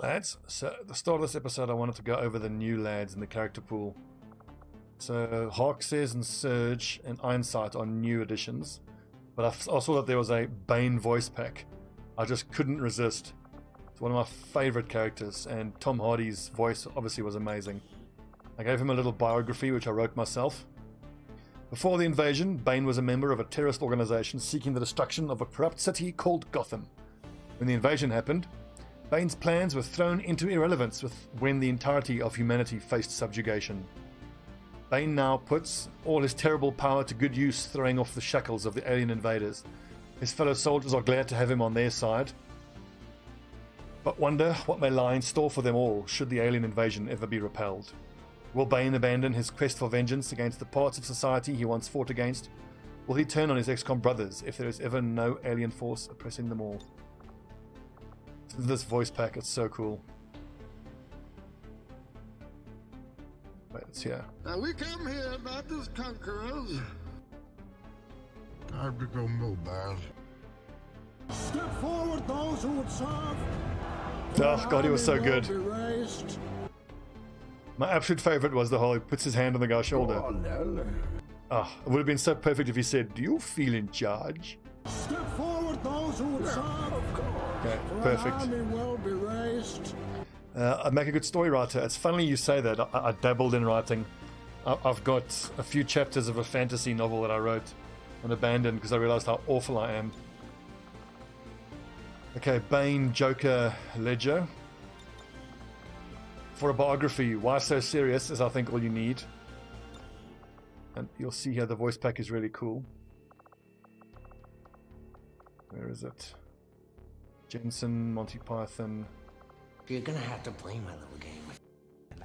lads, so at the start of this episode I wanted to go over the new lads in the character pool. So Hawk says and Surge and Ironsight are new additions, but I saw that there was a Bane voice pack. I just couldn't resist. It's one of my favourite characters, and Tom Hardy's voice obviously was amazing. I gave him a little biography which I wrote myself. Before the invasion, Bane was a member of a terrorist organisation seeking the destruction of a corrupt city called Gotham. When the invasion happened, Bane's plans were thrown into irrelevance when the entirety of humanity faced subjugation. Bane now puts all his terrible power to good use, throwing off the shackles of the alien invaders. His fellow soldiers are glad to have him on their side, but wonder what may lie in store for them all should the alien invasion ever be repelled. Will Bane abandon his quest for vengeance against the parts of society he once fought against? Will he turn on his XCOM brothers if there is ever no alien force oppressing them all? This voice pack, it's so cool. Wait, it's here. Now we come here not as conquerors. Time to go mobile. Step forward, those who would serve. Oh god, he was so good. My absolute favourite was the whole he puts his hand on the guy's shoulder. Oh, it would have been so perfect if he said, "Do you feel in charge?" Step forward, those who would serve. Okay, perfect. I'd make a good story writer. It's funny you say that. I dabbled in writing. I've got a few chapters of a fantasy novel that I wrote and abandoned because I realised how awful I am. Okay, Bane, Joker, Ledger. For a biography, why so serious is I think all you need. And you'll see here the voice pack is really cool. Where is it? Jensen, Monty Python. You're gonna have to play my little game.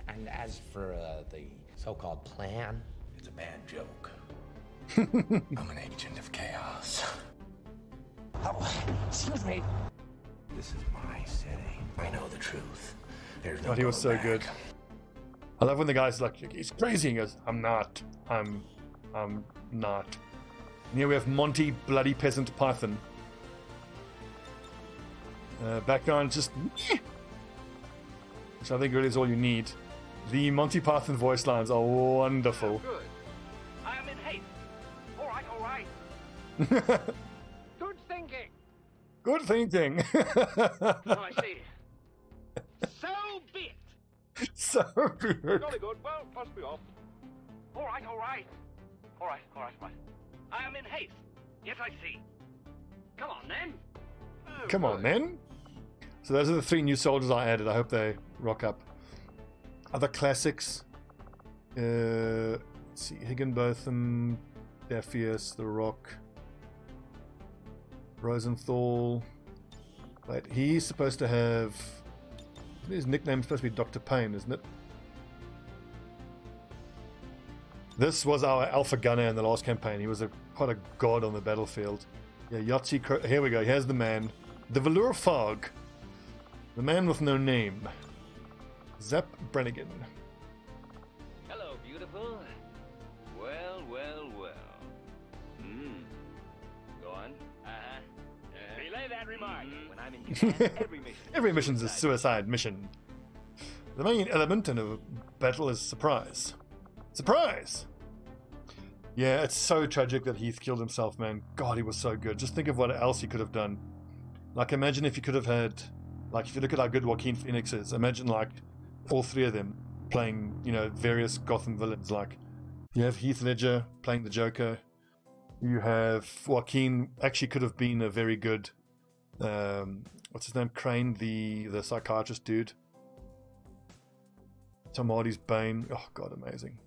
And as for the so-called plan, it's a bad joke. I'm an agent of chaos. Oh, excuse me. This is my city. I know the truth. There's no God, he was so back. good. I love when the guy's like, he's crazy. He goes, I'm not. I'm not. And here we have Monty Bloody Peasant Python. Background just, which I think really is all you need. The Monty Python voice lines are wonderful. Good. I am in haste. All right, all right. Good thinking. Good thinking. I see. So be it. So good. Jolly good. Well, must be off. All right, all right. All right, all right, right. I am in haste. Yes, I see. Come on, then. Oh, Come on, then. So those are the 3 new soldiers I added. I hope they rock up. Other classics. Let's see. Higginbotham, Daphius, The Rock, Rosenthal. Wait, he's supposed to have... His nickname's supposed to be Dr. Payne, isn't it? This was our alpha gunner in the last campaign. He was quite a god on the battlefield. Yeah, Yahtzee... Here we go. Here's the man. The Velour Fog. The man with no name. Zap Brannigan. Hello, beautiful. Well, well, well. Go on. Relay that remark. When I'm in command, every mission. Every mission's a suicide mission. The main element in a battle is surprise. Surprise! Yeah, it's so tragic that Heath killed himself, man. God, he was so good. Just think of what else he could have done. Like, imagine if you could have had... Like, if you look at how good Joaquin Phoenix is, imagine, like, all 3 of them playing, you know, various Gotham villains. Like, you have Heath Ledger playing the Joker. You have Joaquin actually could have been a very good... what's his name? Crane, the psychiatrist dude. Tom Hardy's Bane. Oh, God, amazing.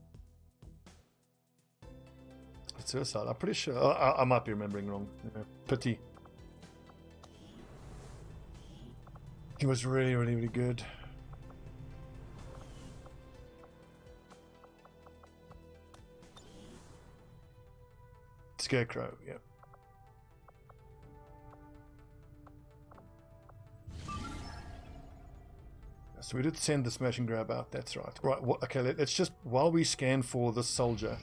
It's suicide. I'm pretty sure. I might be remembering wrong. Yeah, pity. He was really, really, really good. Scarecrow, yeah. So we did send the smash and grab out, that's right. Right, okay, let's just, while we scan for the soldier,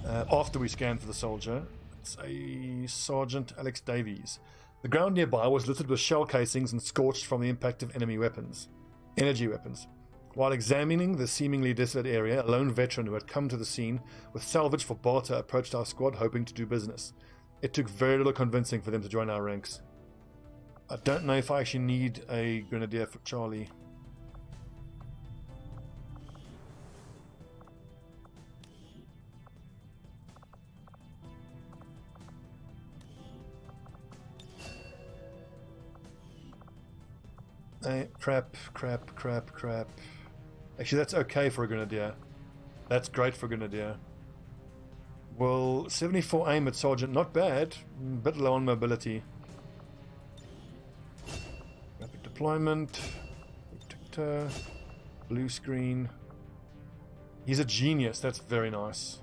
after we scan for the soldier, it's a Sergeant Alex Davies. The ground nearby was littered with shell casings and scorched from the impact of enemy weapons, energy weapons. While examining the seemingly desolate area, a lone veteran who had come to the scene with salvage for barter approached our squad hoping to do business. It took very little convincing for them to join our ranks. I don't know if I actually need a Grenadier for Charlie. Crap. Actually, that's okay for a Grenadier. That's great for a Grenadier. Well, 74 aim at Sergeant, not bad. Bit low on mobility. Rapid deployment. Protector. Blue screen. He's a genius, that's very nice.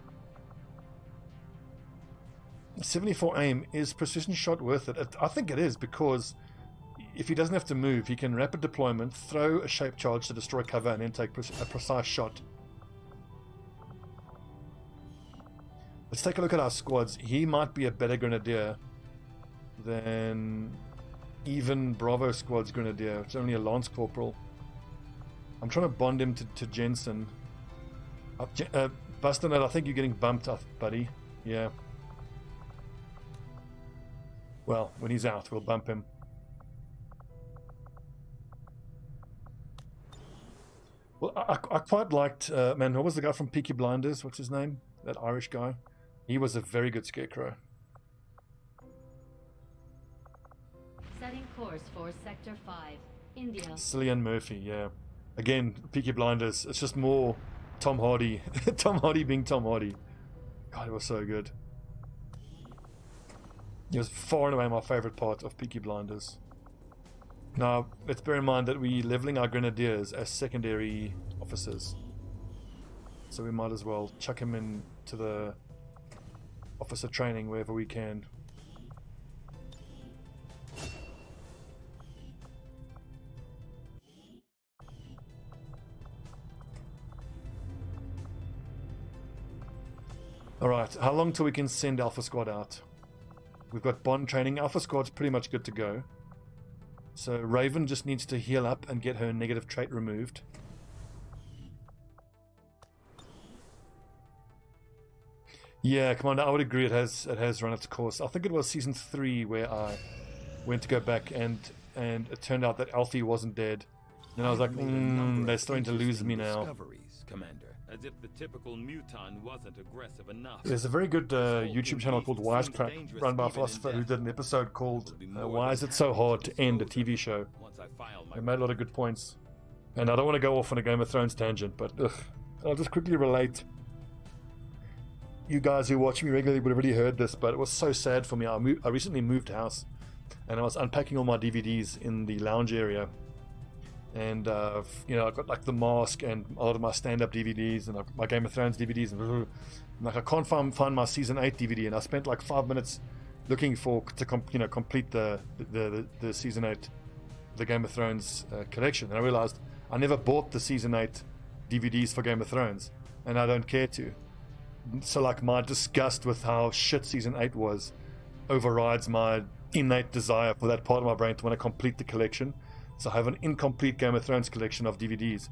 74 aim, is precision shot worth it? I think it is, because if he doesn't have to move, he can rapid deployment, throw a shape charge to destroy cover, and then take a precise shot. Let's take a look at our squads. He might be a better Grenadier than even Bravo Squad's Grenadier. It's only a Lance Corporal. I'm trying to bond him to Jensen. Bustinut, I think you're getting bumped up, buddy. Yeah. Well, when he's out, we'll bump him. Well, I quite liked, man, what was the guy from Peaky Blinders? What's his name? That Irish guy. He was a very good scarecrow. Setting course for Sector 5, India. Cillian Murphy, yeah. Again, Peaky Blinders. It's just more Tom Hardy. Tom Hardy being Tom Hardy. God, it was so good. It was far and away my favorite part of Peaky Blinders. Now, let's bear in mind that we're leveling our Grenadiers as secondary officers. So we might as well chuck him into the officer training wherever we can. Alright, how long till we can send Alpha Squad out? We've got bond training. Alpha Squad's pretty much good to go. So Raven just needs to heal up and get her negative trait removed. Yeah, Commander, I would agree it has run its course. I think it was season 3 where I went to go back and it turned out that Alfie wasn't dead. And I was like, they're starting to lose me now. Commander, as if the typical muton wasn't aggressive enough. There's a very good YouTube channel called Wisecrack, run by a philosopher who did an episode called Why Is It So Hard to End a TV Show? They made a lot of good points. And I don't want to go off on a Game of Thrones tangent, but I'll just quickly relate. You guys who watch me regularly would have already heard this, but it was so sad for me. I recently moved house, and I was unpacking all my DVDs in the lounge area. And you know, I got like The Mask and a lot of my stand-up DVDs and my Game of Thrones DVDs, and like I can't find my season 8 DVD, and I spent like 5 minutes looking to complete the season 8, the Game of Thrones collection, and I realized I never bought the season 8 DVDs for Game of Thrones, and I don't care to. So like my disgust with how shit season 8 was overrides my innate desire for that part of my brain to want to complete the collection. So I have an incomplete Game of Thrones collection of DVDs,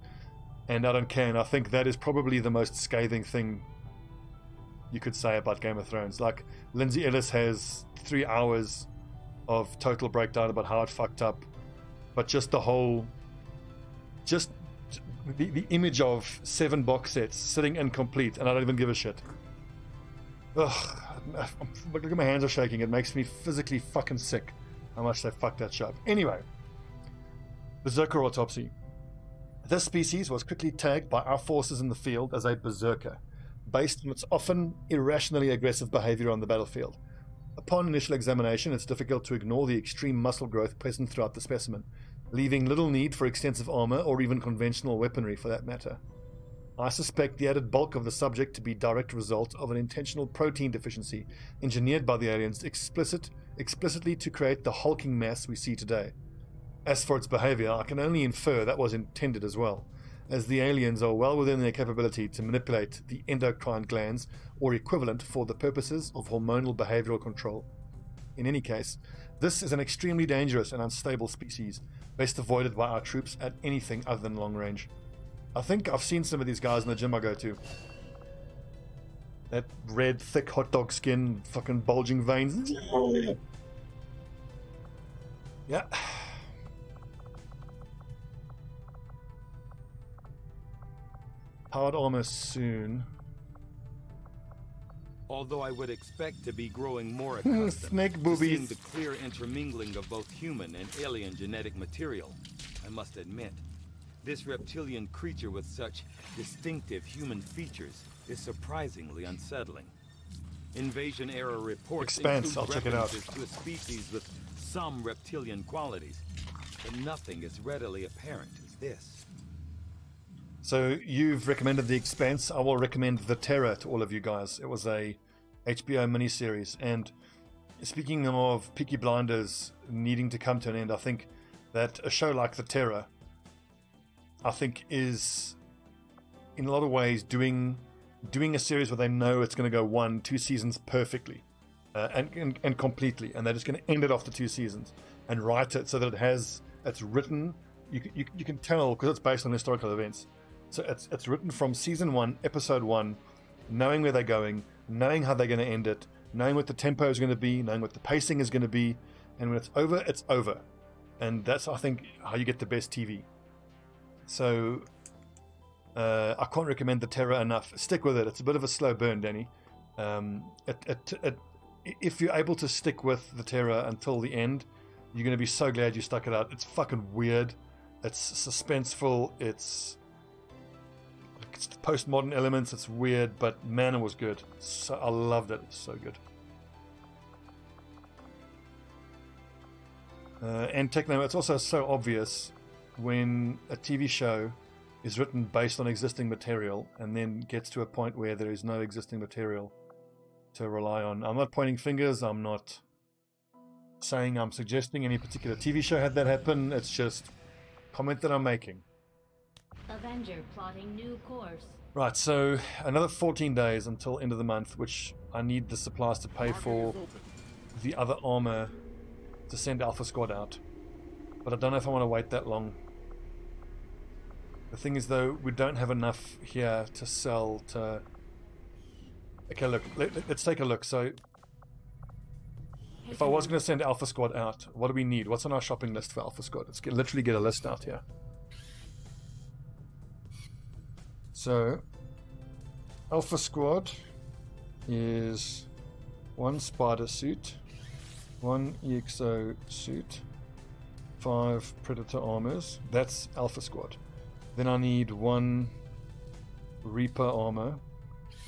and I don't care. And I think that is probably the most scathing thing you could say about Game of Thrones. Like, Lindsay Ellis has 3 hours of total breakdown about how it fucked up, but just the whole, just the image of 7 box sets sitting incomplete, and I don't even give a shit. Ugh, look at my hands are shaking. It makes me physically fucking sick how much they fucked that shit up. Anyway. Berserker Autopsy. This species was quickly tagged by our forces in the field as a berserker, based on its often irrationally aggressive behavior on the battlefield. Upon initial examination, it's difficult to ignore the extreme muscle growth present throughout the specimen, leaving little need for extensive armor or even conventional weaponry for that matter. I suspect the added bulk of the subject to be a direct result of an intentional protein deficiency engineered by the aliens explicitly to create the hulking mass we see today. As for its behavior, I can only infer that was intended as well, as the aliens are well within their capability to manipulate the endocrine glands or equivalent for the purposes of hormonal behavioral control. In any case, This is an extremely dangerous and unstable species, best avoided by our troops at anything other than long range. I think I've seen some of these guys in the gym I go to. That red, thick hot dog skin, fucking bulging veins. Yeah. Powered armor soon. Although I would expect to be growing more accustomed Snake to boobies. seeing the clear intermingling of both human and alien genetic material, I must admit, this reptilian creature with such distinctive human features is surprisingly unsettling. Invasion-era reports Expanse, include I'll check it out. references to a species with some reptilian qualities, but nothing as readily apparent as this. So you've recommended The Expanse. I will recommend The Terror to all of you guys. It was a HBO miniseries. And speaking of Peaky Blinders needing to come to an end, I think that a show like The Terror, I think, is in a lot of ways doing a series where they know it's going to go 1-2 seasons perfectly and completely, and they're just going to end it after 2 seasons and write it so that it's written. You can tell because it's based on historical events. So it's written from season 1, episode 1, knowing where they're going, knowing how they're going to end it, knowing what the tempo is going to be, knowing what the pacing is going to be, and when it's over, it's over. And that's, I think, how you get the best TV. So I can't recommend The Terror enough. Stick with it. It's a bit of a slow burn, Danny. If you're able to stick with The Terror until the end, you're going to be so glad you stuck it out. It's fucking weird. It's suspenseful. It's postmodern elements. It's weird, but man, it was good. So I loved it. It was so good. And Techno, it's also so obvious when a TV show is written based on existing material and then gets to a point where there is no existing material to rely on. I'm not pointing fingers. I'm not saying I'm suggesting any particular TV show had that happen. It's just comment that I'm making. Avenger plotting new course. Right, so another 14 days until end of the month, which I need the supplies to pay for the other armor to send Alpha Squad out. But I don't know if I want to wait that long. The thing is, though, we don't have enough here to sell to... Okay, look, let's take a look. So, if I was going to send Alpha Squad out, what do we need? What's on our shopping list for Alpha Squad? Let's literally get a list out here. So, Alpha Squad is 1 Spider suit, 1 EXO suit, 5 Predator armors. That's Alpha Squad. Then I need 1 Reaper armor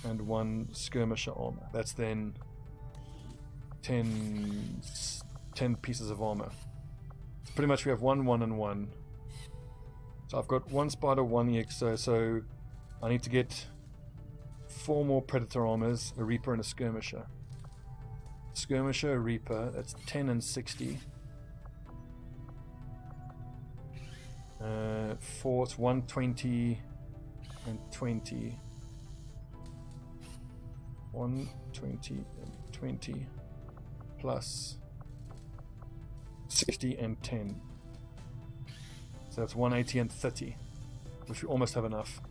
and 1 Skirmisher armor. That's then 10 pieces of armor. So pretty much we have 1, 1, and 1. So I've got 1 Spider, 1 EXO, so I need to get 4 more Predator armors, a Reaper and a Skirmisher. Skirmisher, a Reaper, that's 10 and 60. 4, it's 120 and 20. 120 and 20 plus 60 and 10. So that's 180 and 30, which we almost have enough.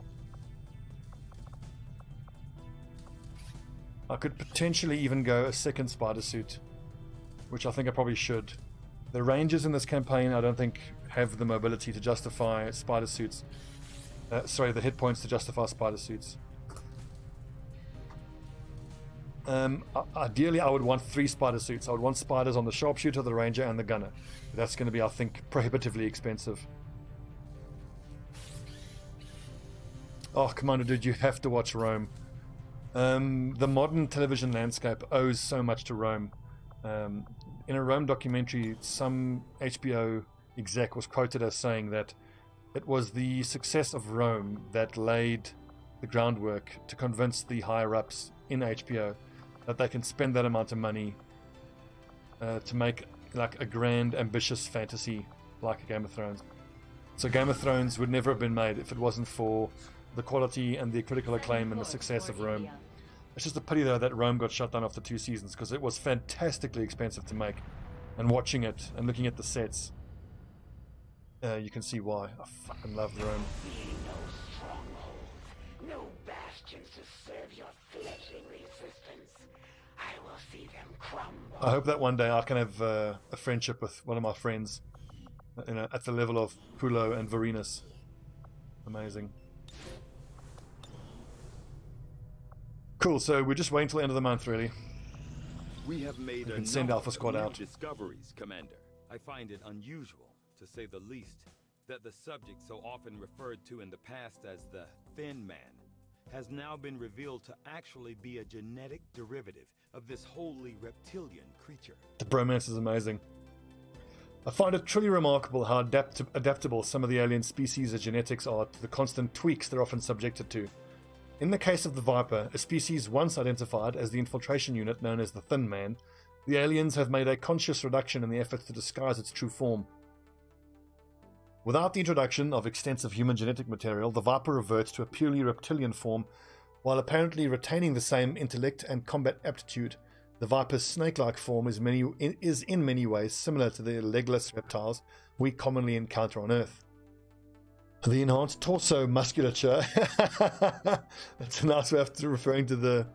I could potentially even go a 2nd Spider suit, which I think I probably should. The Rangers in this campaign I don't think have the mobility to justify Spider suits. The hit points to justify Spider suits. Ideally I would want 3 Spider suits. I would want Spiders on the Sharpshooter, the Ranger, and the Gunner. That's going to be, I think, prohibitively expensive. Oh, Commander Dude, you have to watch Rome. The modern television landscape owes so much to Rome. In a Rome documentary, some HBO exec was quoted as saying that it was the success of Rome that laid the groundwork to convince the higher-ups in HBO that they can spend that amount of money to make like a grand, ambitious fantasy like Game of Thrones. So Game of Thrones would never have been made if it wasn't for the quality and the critical acclaim and the success of Rome. It's just a pity, though, that Rome got shut down after 2 seasons, because it was fantastically expensive to make. and watching it and looking at the sets, you can see why. I fucking love Rome. No stronghold, no bastions to serve your fledgling resistance. I will see them crumble. I hope that one day I can have a friendship with one of my friends, you know, at the level of Pulo and Varinus. Amazing. Cool, so we're just waiting till the end of the month, really. We have made We a can send number Alpha Squad of new out. discoveries, Commander. I find it unusual, to say the least, that the subject so often referred to in the past as the Thin Man has now been revealed to actually be a genetic derivative of this wholly reptilian creature. The bromance is amazing. I find it truly remarkable how adaptable some of the alien species' genetics are to the constant tweaks they're often subjected to. In the case of the Viper, a species once identified as the infiltration unit known as the Thin Man, the aliens have made a conscious reduction in the efforts to disguise its true form. Without the introduction of extensive human genetic material, the Viper reverts to a purely reptilian form, while apparently retaining the same intellect and combat aptitude. The Viper's snake-like form is in many ways similar to the legless reptiles we commonly encounter on Earth. The enhanced torso musculature. That's a nice way of referring to the...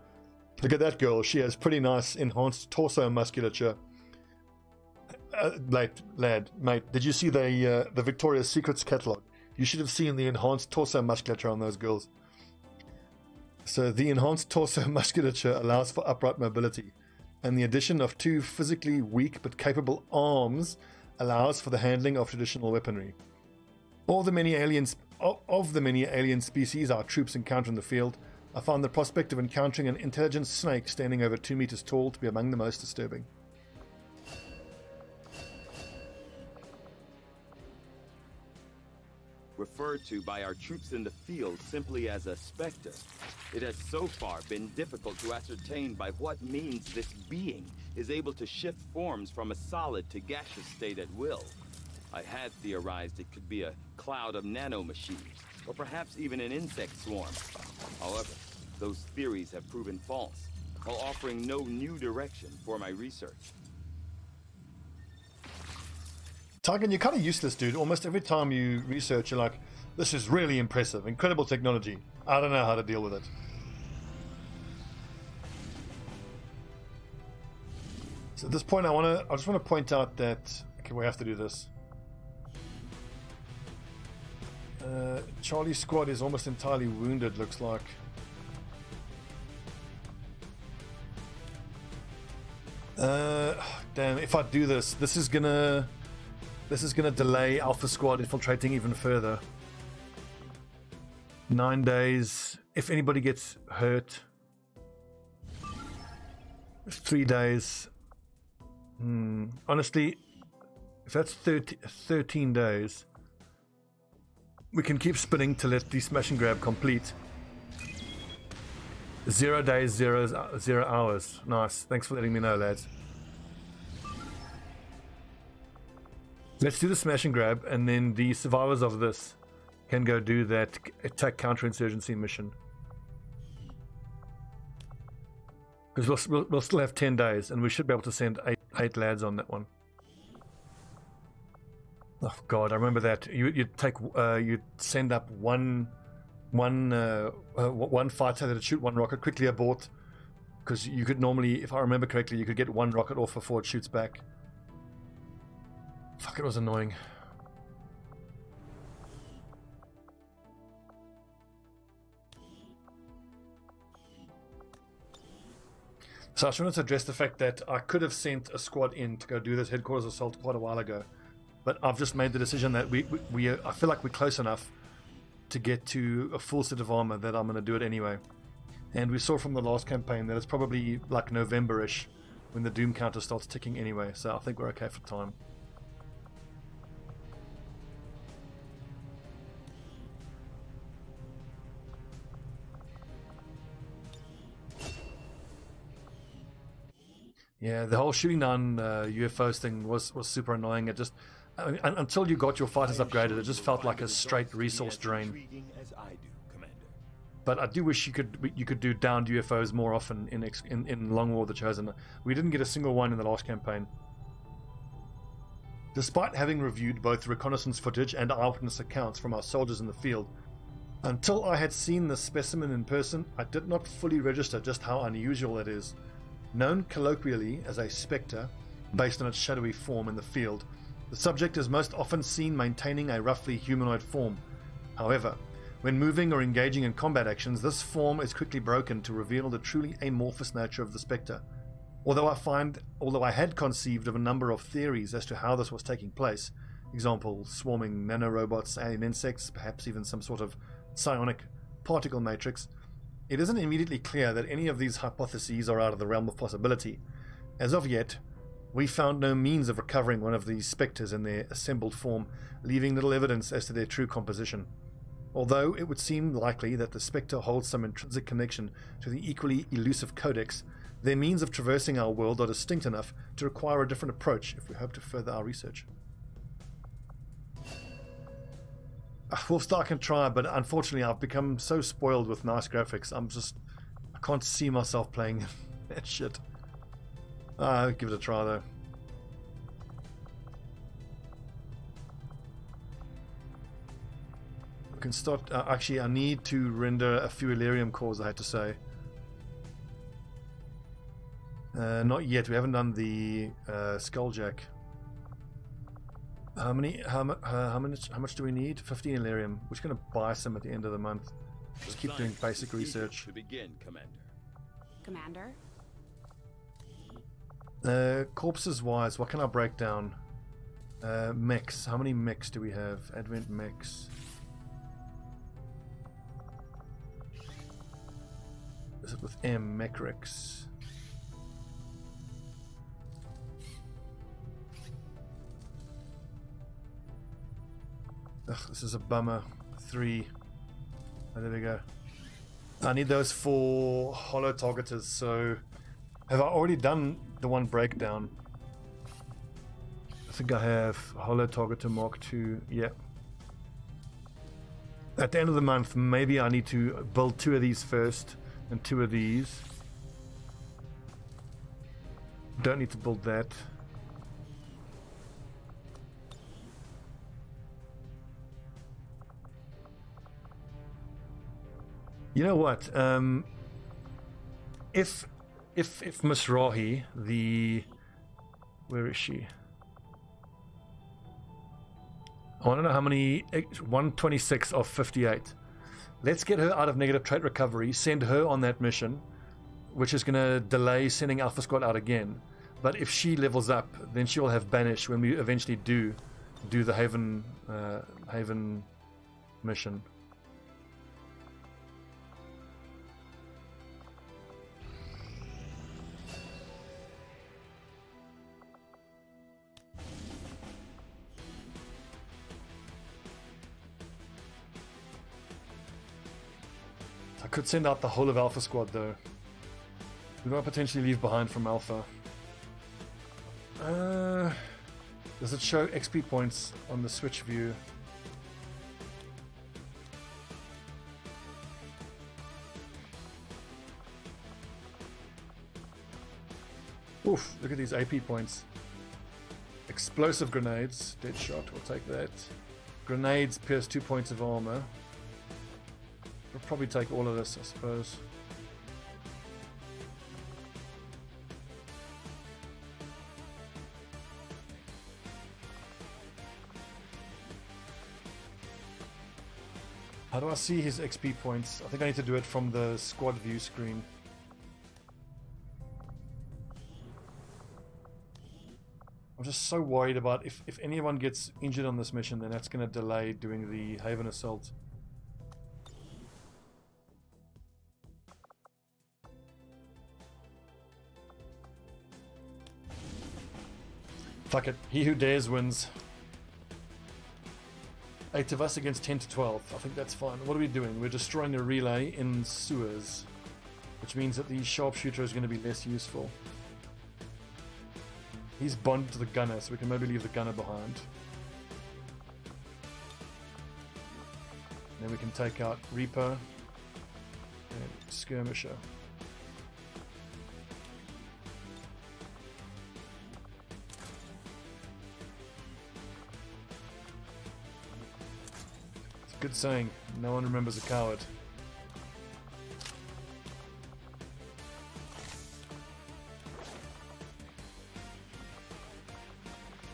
Look at that girl. She has pretty nice enhanced torso musculature. Lad, mate, did you see the Victoria's Secrets catalogue? You should have seen the enhanced torso musculature on those girls. So the enhanced torso musculature allows for upright mobility, and the addition of 2 physically weak but capable arms allows for the handling of traditional weaponry. Of the many alien species our troops encounter in the field, I found the prospect of encountering an intelligent snake standing over 2 meters tall to be among the most disturbing. Referred to by our troops in the field simply as a specter, it has so far been difficult to ascertain by what means this being is able to shift forms from a solid to gaseous state at will. I had theorized it could be a cloud of nanomachines, or perhaps even an insect swarm. However, those theories have proven false, while offering no new direction for my research. Targan, you're kind of useless, dude. Almost every time you research, you're like, this is really impressive, incredible technology. I don't know how to deal with it. So at this point, I just want to point out that, okay, we have to do this. Charlie's squad is almost entirely wounded, looks like. Damn, if I do this, this is gonna delay Alpha Squad infiltrating even further. 9 days. If anybody gets hurt, 3 days. Honestly, if that's 13 days, we can keep spinning to let the smash and grab complete. 0 days, 0 hours. Nice. Thanks for letting me know, lads. Let's do the smash and grab, and then the survivors of this can go do that attack counterinsurgency mission. Because we'll still have 10 days, and we should be able to send 8 lads on that one. Oh God, I remember that. You'd send up one fighter that'd shoot 1 rocket, quickly abort, because you could normally, if I remember correctly, you could get 1 rocket off before it shoots back. Fuck, it was annoying. So I just wanted to address the fact that I could have sent a squad in to go do this headquarters assault quite a while ago, but I've just made the decision that I feel like we're close enough to get to a full set of armor that I'm going to do it anyway. And we saw from the last campaign that it's probably like November-ish when the doom counter starts ticking anyway, so I think we're okay for time. Yeah, the whole shooting down UFOs thing was super annoying. It just, I mean, until you got your fighters upgraded, it just felt like a straight resource drain. But I do wish you could do downed UFOs more often in Long War of the Chosen. We didn't get a single one in the last campaign. Despite having reviewed both reconnaissance footage and eyewitness accounts from our soldiers in the field, until I had seen the specimen in person, I did not fully register just how unusual it is. Known colloquially as a spectre, based on its shadowy form in the field, the subject is most often seen maintaining a roughly humanoid form. However, when moving or engaging in combat actions, this form is quickly broken to reveal the truly amorphous nature of the spectre. Although I had conceived of a number of theories as to how this was taking place, example, swarming nanorobots, alien insects, perhaps even some sort of psionic particle matrix, it isn't immediately clear that any of these hypotheses are out of the realm of possibility. As of yet, we found no means of recovering one of these spectres in their assembled form, leaving little evidence as to their true composition. Although it would seem likely that the spectre holds some intrinsic connection to the equally elusive codex, their means of traversing our world are distinct enough to require a different approach if we hope to further our research. Wolfstar can try, but unfortunately I've become so spoiled with nice graphics, I can't see myself playing that shit. I'll give it a try though. We can start, actually I need to render a few Illyrium cores, I had to say. Not yet, we haven't done the Skulljack. How much do we need? 15 Illyrium. We're just going to buy some at the end of the month. Just keep doing basic research. To begin, Commander. Commander? Corpses wise, what can I break down? Mechs. How many mechs do we have? Advent mechs. Is it with M? Mechrix. Ugh, this is a bummer. 3. Oh, there we go. I need those for hollow targeters, so have I already done the one breakdown? I think I have hollow targeter Mark II. Yeah. At the end of the month, maybe I need to build 2 of these first and 2 of these. Don't need to build that. You know what? If Miss Rahi, where is she? I want to know how many. 126 of 58. Let's get her out of negative trait recovery. Send her on that mission, which is going to delay sending Alpha Squad out again. But if she levels up, then she will have banish when we eventually do the Haven mission. I could send out the whole of Alpha Squad though. We might potentially leave behind from Alpha. Does it show XP points on the switch view? Oof, look at these AP points. Explosive grenades, dead shot, we'll take that. Grenades pierce 2 points of armor. We'll probably take all of this, I suppose. How do I see his XP points? I think I need to do it from the squad view screen. I'm just so worried about if anyone gets injured on this mission, then that's going to delay doing the Haven Assault. Fuck it. He who dares wins. 8 of us against 10 to 12. I think that's fine. What are we doing? We're destroying a relay in sewers, which means that the Sharpshooter is going to be less useful. He's bonded to the gunner, so we can maybe leave the gunner behind. Then we can take out Reaper and Skirmisher. Good saying. No one remembers a coward.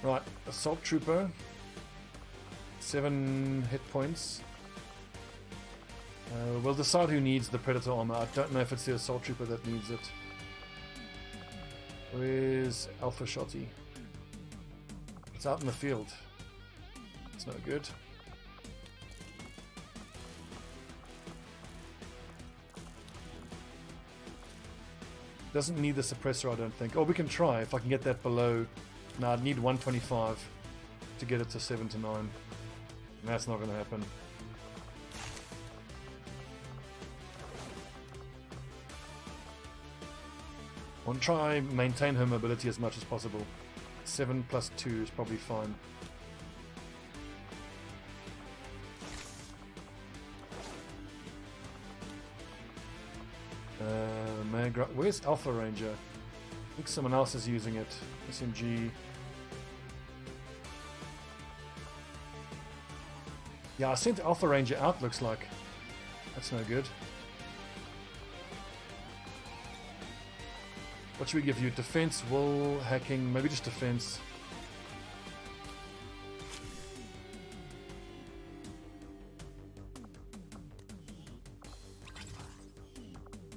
Right, Assault Trooper. 7 hit points. We'll decide who needs the Predator armor. I don't know if it's the Assault Trooper that needs it. Where's Alpha Shotty? It's out in the field. It's no good. Doesn't need the suppressor, I don't think. Oh, we can try if I can get that below. No, I'd need 125 to get it to 7 to 9. And that's not going to happen. I want to try maintain her mobility as much as possible. 7 plus 2 is probably fine. Where's Alpha Ranger? I think someone else is using it. SMG. Yeah, I sent Alpha Ranger out, looks like. That's no good. What should we give you? Defense, will, hacking, maybe just defense.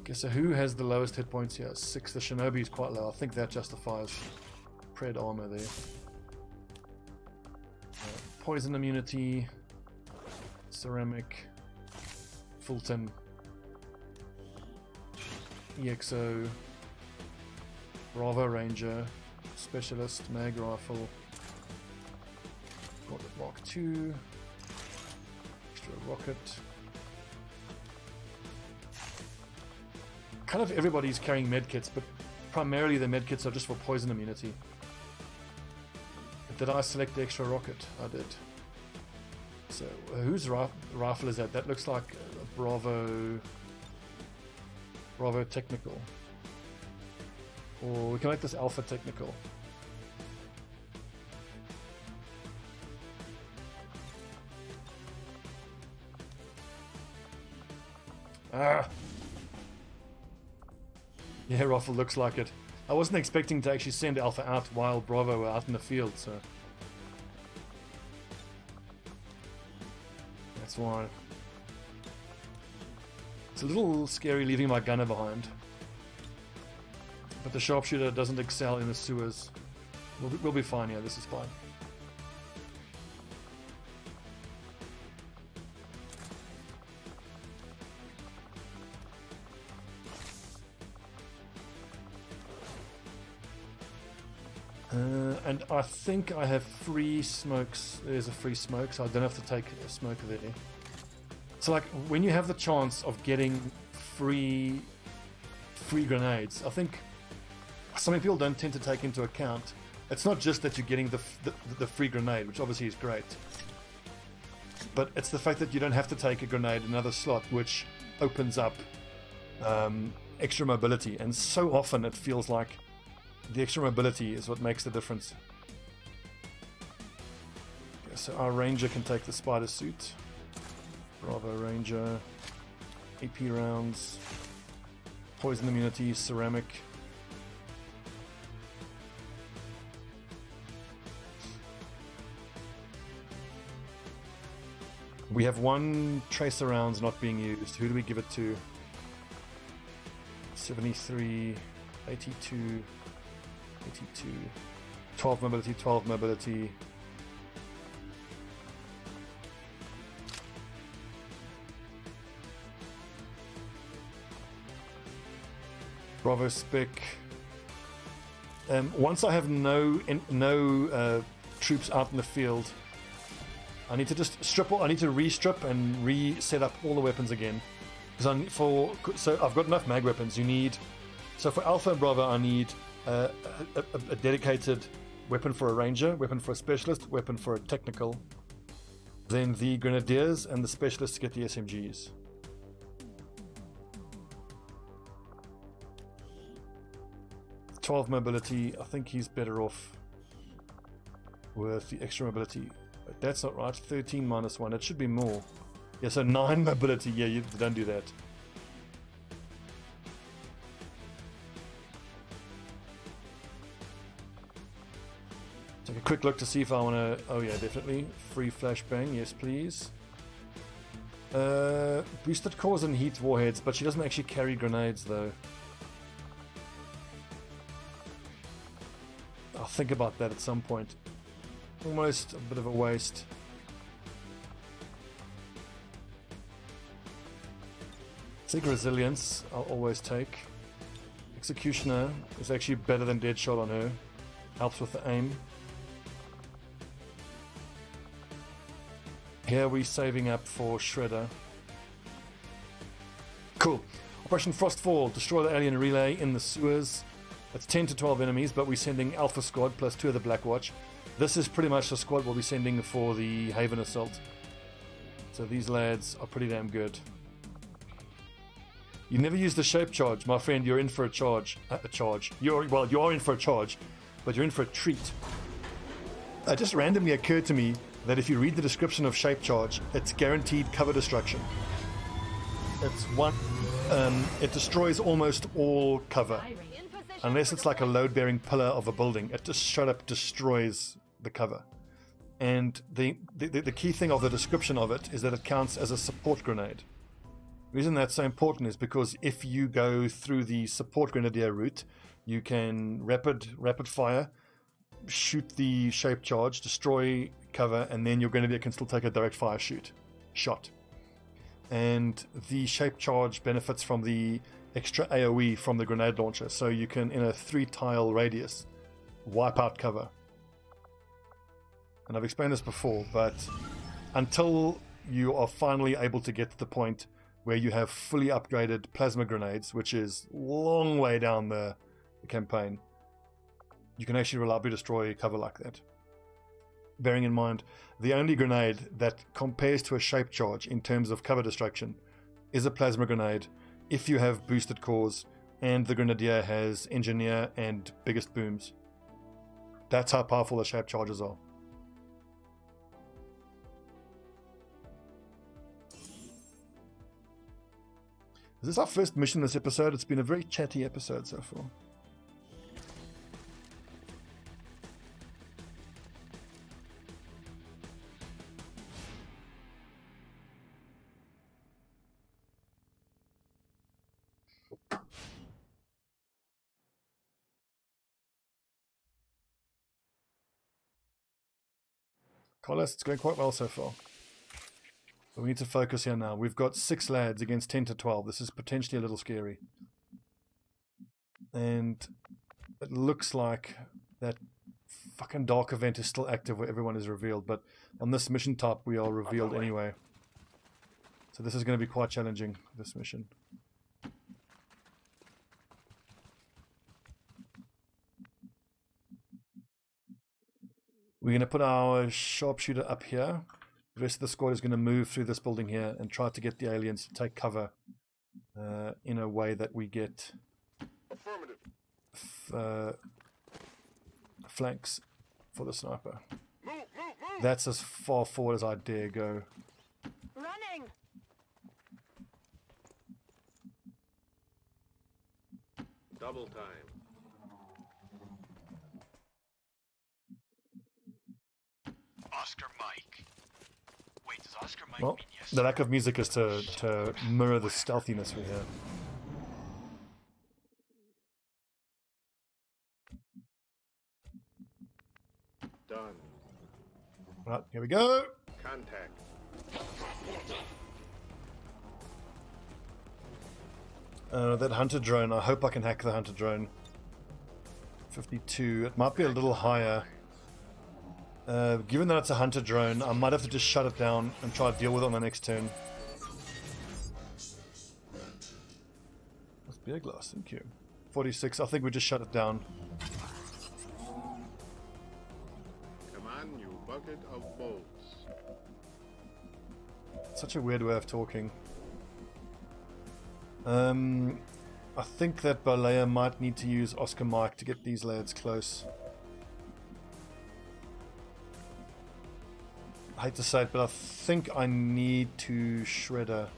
Okay, so who has the lowest hit points here? 6. The Shinobi is quite low. I think that justifies Pred armor there. Poison immunity, ceramic, Fulton, EXO, Bravo Ranger, Specialist, Mag Rifle, got the Mark II, extra rocket. Kind of everybody's carrying medkits, but primarily the medkits are just for poison immunity. Did I select the extra rocket? I did. So whose rifle is that? That looks like a Bravo Technical. Or we can make this Alpha Technical. Ah! Yeah, rifle looks like it. I wasn't expecting to actually send Alpha out while Bravo were out in the field, so... That's why. It's a little scary leaving my gunner behind. But the Sharpshooter doesn't excel in the sewers. We'll be fine here, this is fine. And I think I have free smokes. There's a free smoke, so I don't have to take a smoke there. So like, when you have the chance of getting free grenades, I think some people don't tend to take into account, it's not just that you're getting the free grenade, which obviously is great, but it's the fact that you don't have to take a grenade in another slot, which opens up extra mobility. And so often it feels like the extra mobility is what makes the difference. Okay, so our Ranger can take the spider suit. Bravo Ranger. AP rounds. Poison immunity, ceramic. We have 1 tracer rounds not being used. Who do we give it to? 73, 82... 82, 12 mobility, 12 mobility. Bravo spec. Once I have no troops out in the field, I need to just I need to re-strip and reset up all the weapons again. So I've got enough mag weapons. So for Alpha and Bravo, I need a dedicated weapon for a Ranger, weapon for a Specialist, weapon for a Technical. Then the Grenadiers and the Specialists get the SMGs. .12 mobility, I think he's better off with the extra mobility. But that's not right, 13 minus 1, it should be more. Yeah, so 9 mobility. Yeah, you don't do that. Take a quick look to see if I want to... Oh yeah, definitely. Free flashbang. Yes, please. Boosted cores and heat warheads, but she doesn't actually carry grenades, though. I'll think about that at some point. Almost a bit of a waste. Sig resilience, I'll always take. Executioner is actually better than Deadshot on her. Helps with the aim. Here we're saving up for Shredder. Cool. Operation Frostfall. Destroy the alien relay in the sewers. It's 10 to 12 enemies, but we're sending Alpha Squad plus 2 of the Black Watch. This is pretty much the squad we'll be sending for the Haven Assault. So these lads are pretty damn good. You never use the shape charge, my friend. You're in for a charge. You are in for a charge, but you're in for a treat. It just randomly occurred to me that if you read the description of shape charge, it's guaranteed cover destruction. It's one. It destroys almost all cover, unless it's like a load-bearing pillar of a building. It just straight up destroys the cover. And the key thing of the description of it is that it counts as a support grenade. The reason that's so important is because if you go through the support Grenadier route, you can rapid fire, shoot the shape charge, destroy cover, and then your Grenadier can still take a direct fire shot. And the shape charge benefits from the extra AoE from the grenade launcher, so you can, in a 3-tile radius, wipe out cover. And I've explained this before, but until you are finally able to get to the point where you have fully upgraded plasma grenades, which is a long way down the campaign, you can actually reliably destroy cover like that. Bearing in mind, the only grenade that compares to a shape charge in terms of cover destruction is a plasma grenade if you have boosted cores and the Grenadier has engineer and biggest booms. That's how powerful the shape charges are. Is this our first mission this episode? It's been a very chatty episode so far. Carlos, it's going quite well so far. But we need to focus here now. We've got 6 lads against 10 to 12. This is potentially a little scary. And it looks like that fucking dark event is still active where everyone is revealed. But on this mission type, we are revealed anyway. So this is going to be quite challenging, this mission. We're going to put our Sharpshooter up here. The rest of the squad is going to move through this building here and try to get the aliens to take cover in a way that we get flanks for the sniper. That's as far forward as I dare go. Running. Double time. Oscar Mike. Wait, does Oscar Mike Well, mean yes? the lack of music is to mirror the stealthiness we have. Done. Right, here we go. Contact. That hunter drone, I hope I can hack the hunter drone. 52, it might be a little higher. Given that it's a hunter drone, I might have to just shut it down and try to deal with it on the next turn. That's beer glass, thank you. 46, I think we just shut it down. Come on, you bucket of bolts. Such a weird way of talking. I think that Balea might need to use Oscar Mike to get these lads close. I hate to say it, but I think I need to Shredder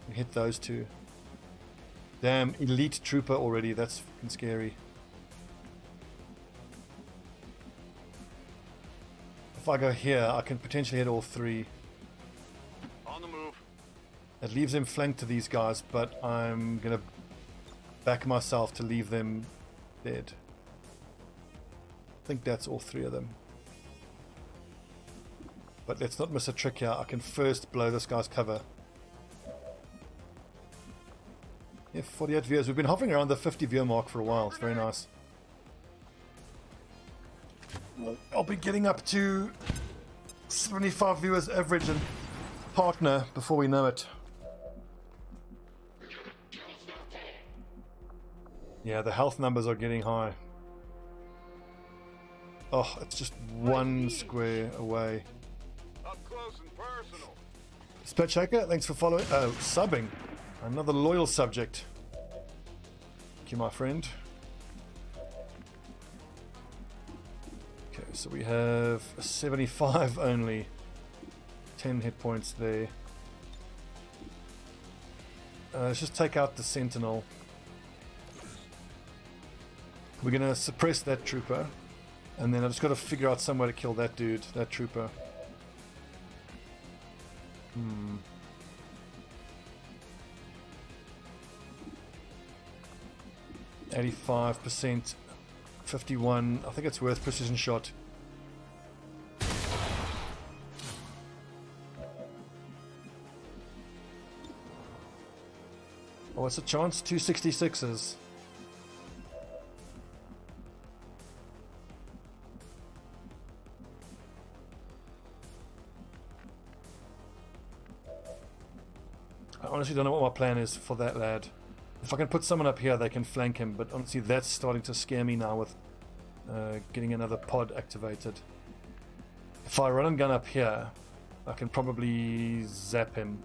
and hit those two. Damn, elite trooper already. That's fucking scary. If I go here, I can potentially hit all three. On the move. It leaves them flanked to these guys, but I'm going to back myself to leave them dead. I think that's all three of them. But let's not miss a trick here. I can first blow this guy's cover. Yeah, 48 viewers. We've been hovering around the 50 viewer mark for a while. It's very nice. I'll be getting up to 75 viewers average and partner before we know it. Yeah, the health numbers are getting high. Oh, it's just one square away. Up close and personal. Split Shaker, thanks for following. Oh, subbing. Another loyal subject. Thank you, my friend. Okay, so we have 75 only. 10 hit points there. Let's just take out the Sentinel. We're going to suppress that trooper. And then I've just got to figure out some way to kill that dude, that trooper. 85%, 51. I think it's worth precision shot. Oh, what's the chance? 266s. I honestly don't know what my plan is for that lad. If I can put someone up here, they can flank him, but honestly that's starting to scare me now with getting another pod activated. If I run and gun up here, I can probably zap him.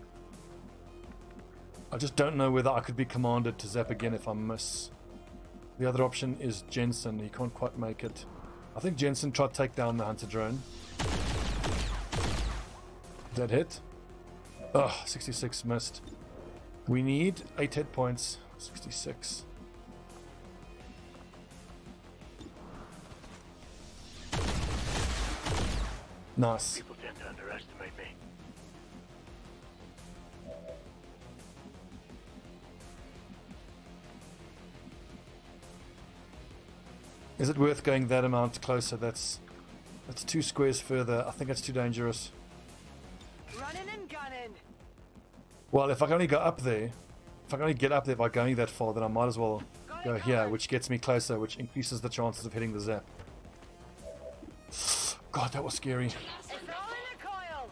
I just don't know whether I could be commanded to zap again if I miss. The other option is Jensen. He can't quite make it. I think Jensen tried to take down the hunter drone. Did that hit? Oh, 66 missed. We need 8 hit points. 66. Nice. People tend to underestimate me. Is it worth going that amount closer? That's 2 squares further. I think it's too dangerous. Running and gunning. Well, if I can only go up there, if I can only get up there by going that far, then I might as well go here, which gets me closer, which increases the chances of hitting the zap. God, that was scary. It's all in a coil.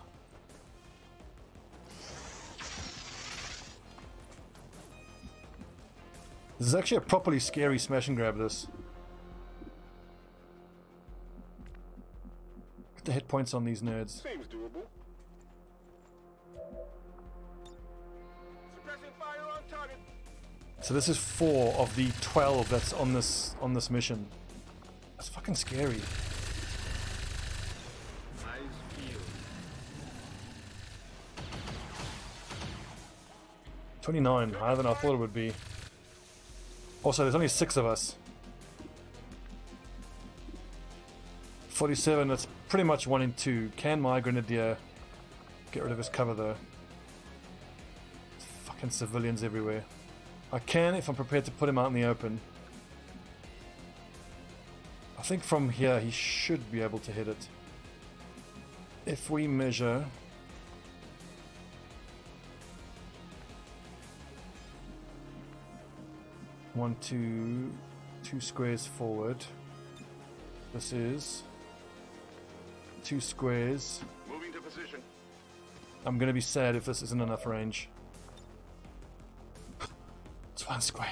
This is actually a properly scary smash and grab, this. Get the hit points on these nerds. Seems doable. Suppressing fire on target. So this is 4 of the 12 that's on this mission. That's fucking scary. Eyes peeled. 29, higher than I thought it would be. Also, there's only 6 of us. 47, that's pretty much 1 in 2. Can my Grenadier get rid of his cover though? There's fucking civilians everywhere. I can if I'm prepared to put him out in the open. I think from here he should be able to hit it. If we measure... One, two squares forward. This is 2 squares. Moving to position. I'm gonna be sad if this isn't enough range. It's 1 square.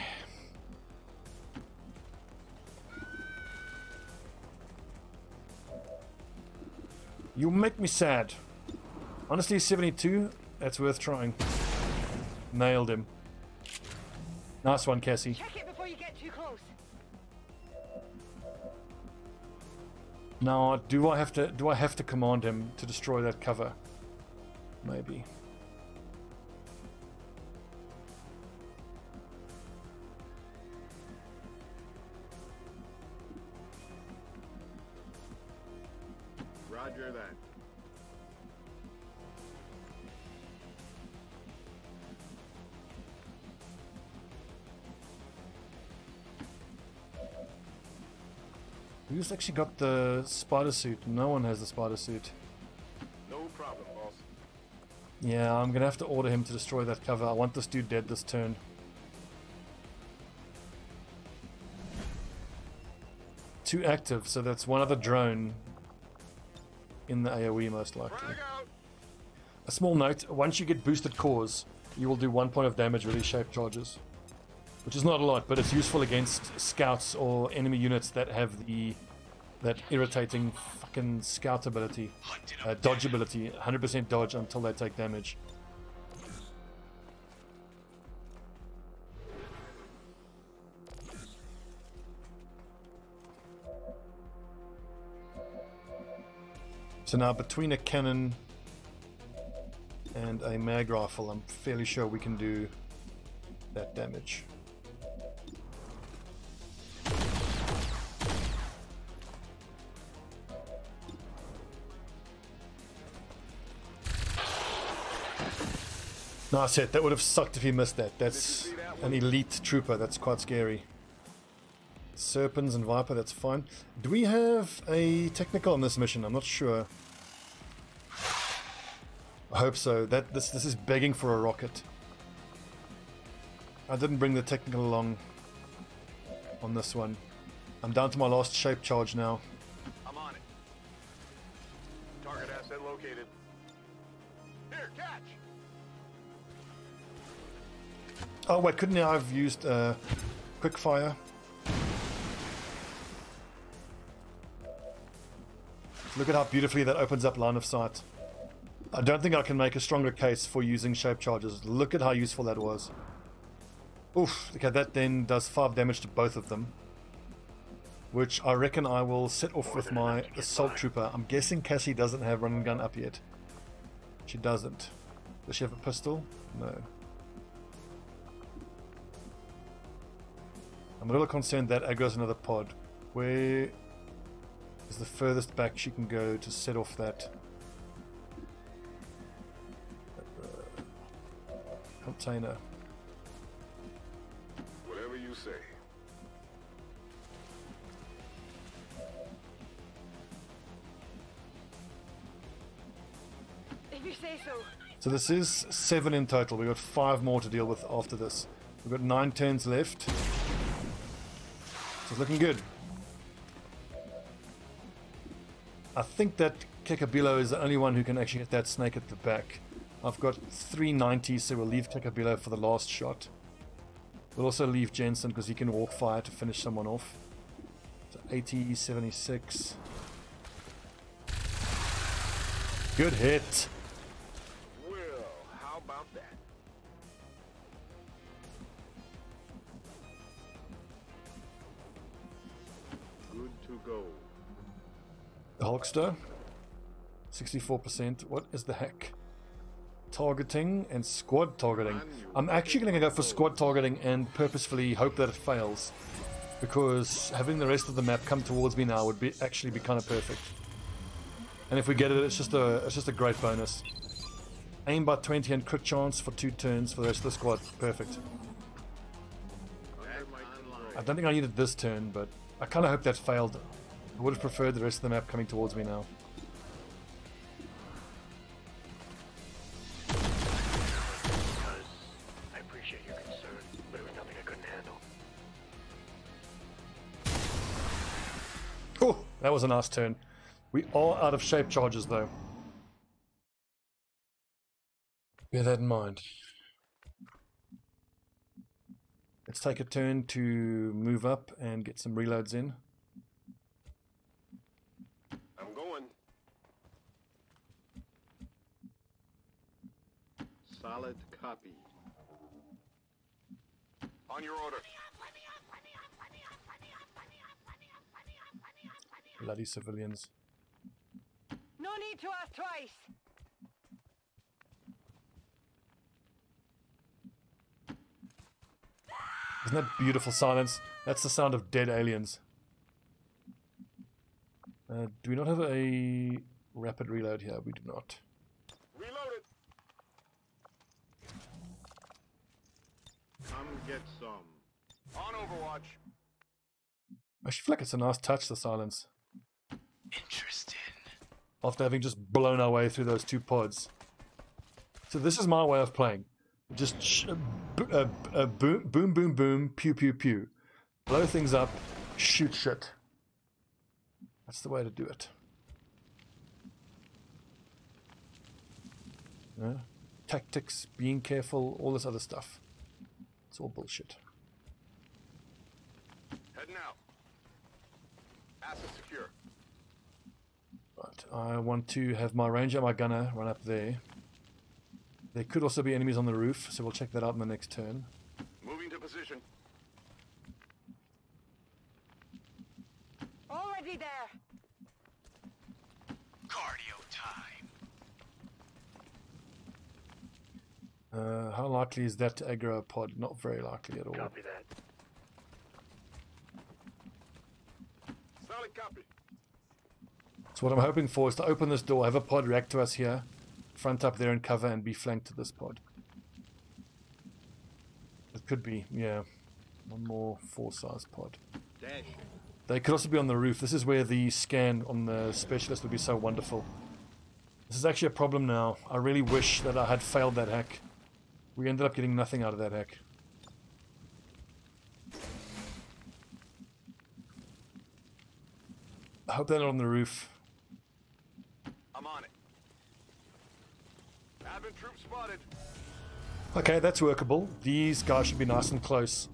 You make me sad. Honestly, 72, that's worth trying. Nailed him. Nice one, Cassie. Check it before you get too close. Now, do I have to command him to destroy that cover? Maybe. Roger that. Who's actually got the spider suit? No one has the spider suit. No problem, boss. Yeah, I'm gonna have to order him to destroy that cover. I want this dude dead this turn. Two active, so that's one other drone in the AoE most likely. Frag out. A small note, once you get boosted cores, you will do 1 point of damage with these shape charges. Which is not a lot, but it's useful against scouts or enemy units that have that irritating fucking scout ability. Dodge ability, 100% dodge until they take damage. So now between a cannon and a mag rifle, I'm fairly sure we can do that damage. Nice hit. That would have sucked if he missed that. That's an elite trooper. That's quite scary. Serpents and Viper, that's fine. Do we have a technical on this mission? I'm not sure. I hope so. This is begging for a rocket. I didn't bring the technical along on this one. I'm down to my last shape charge now. I'm on it. Target asset located. Here, catch! Oh wait, couldn't I have used quick fire? Look at how beautifully that opens up line of sight. I don't think I can make a stronger case for using shape charges. Look at how useful that was. Oof, okay, that then does 5 damage to both of them. Which I reckon I will set off with my assault trooper. I'm guessing Cassie doesn't have run and gun up yet. She doesn't. Does she have a pistol? No. I'm a little concerned that aggro's another pod. Where is the furthest back she can go to set off that container? Whatever you say. If you say so. So this is 7 in total. We've got 5 more to deal with after this. We've got 9 turns left. So it's looking good. I think that Kekabilo is the only one who can actually hit that snake at the back. I've got 390, so we'll leave Kekabilo for the last shot. We'll also leave Jensen because he can walk fire to finish someone off. So 80, 76. Good hit. Well, how about that? Good to go. The Hulkster. 64%. What is the heck? Targeting and squad targeting. I'm actually going to go for squad targeting and purposefully hope that it fails, because having the rest of the map come towards me now would be actually be kind of perfect. And if we get it, it's just a great bonus. Aim by 20 and crit chance for 2 turns for the rest of the squad. Perfect. I don't think I needed this turn, but I kind of hope that failed. I would have preferred the rest of the map coming towards me now. I appreciate your concern, but it was nothing I couldn't handle. Oh, that was a nice turn. We are out of shape charges though. Bear that in mind. Let's take a turn to move up and get some reloads in. I'm going. Solid copy. On your order. Bloody civilians. No need to ask twice. Isn't that beautiful silence? That's the sound of dead aliens. Do we not have a rapid reload here? We do not. Reloaded. Come get some. On Overwatch. I actually feel like it's a nice touch, the silence. Interesting. After having just blown our way through those 2 pods. So this is my way of playing. Just boom, boom, boom, boom, pew, pew, pew. Blow things up, shoot shit. That's the way to do it. Yeah. Tactics, being careful, all this other stuff. It's all bullshit. Heading out. Asset secure. Right, I want to have my ranger and my gunner run up there. There could also be enemies on the roof, so we'll check that out in the next turn. Moving to position. Already there. Cardio time. How likely is that to aggro a pod? Not very likely at all. Copy that. Solid copy. So what I'm hoping for is to open this door, have a pod react to us here, front up there and cover, and be flanked to this pod. It could be, yeah, one more 4-size pod. Dash. They could also be on the roof. This is where the scan on the specialist would be so wonderful. This is actually a problem now. I really wish that I had failed that hack. We ended up getting nothing out of that hack. I hope they're not on the roof. I'm on it. Advent troop spotted. Okay, that's workable. These guys should be nice and close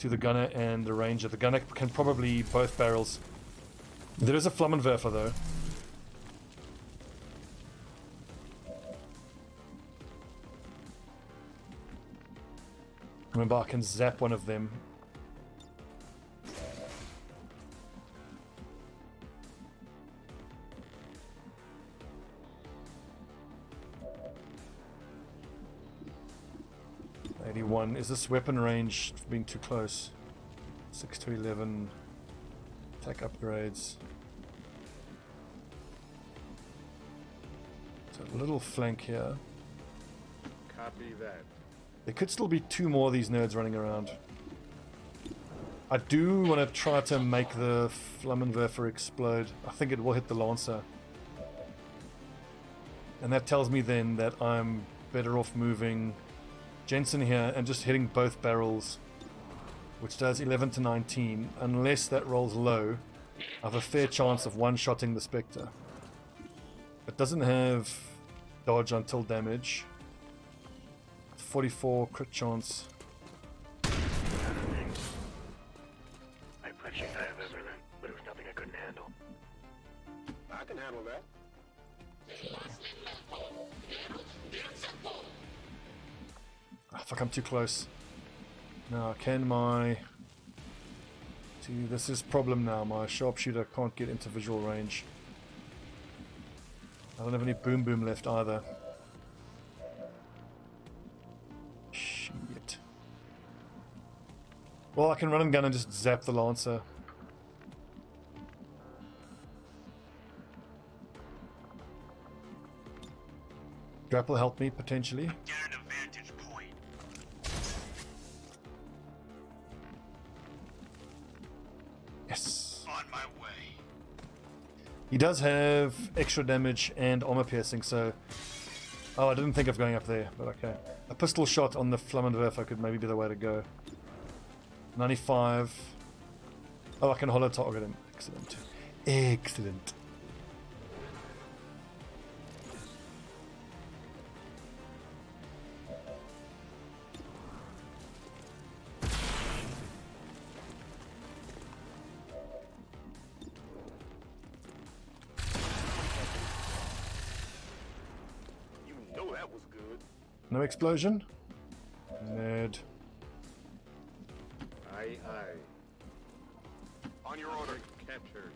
to the gunner and the ranger. The gunner can probably both barrels. There is a Flammenwerfer though. Remember, I can zap one of them. Is this weapon range being too close? 6 to 11. Attack upgrades. So a little flank here. Copy that. There could still be 2 more of these nerds running around. I do want to try to make the Flammenwerfer explode. I think it will hit the Lancer. And that tells me then that I'm better off moving Jensen here and just hitting both barrels, which does 11 to 19. Unless that rolls low, I have a fair chance of one-shotting the Spectre. It doesn't have dodge until damage. 44 crit chance. I appreciate that, everything, but it was nothing I couldn't handle. I can handle that. Oh, fuck, I'm too close. Now, can my... See, this is problem now. My Sharpshooter can't get into visual range. I don't have any boom boom left either. Shit. Well, I can run and gun and just zap the Lancer. Grapple help me, potentially. Get an advantage point. Yes. On my way. He does have extra damage and armor piercing, so... Oh, I didn't think of going up there, but okay. A pistol shot on the Flammenwerfer could maybe be the way to go. 95. Oh, I can holo target him. Excellent. Excellent. No explosion? Nerd. Aye, aye. On your order. Captured.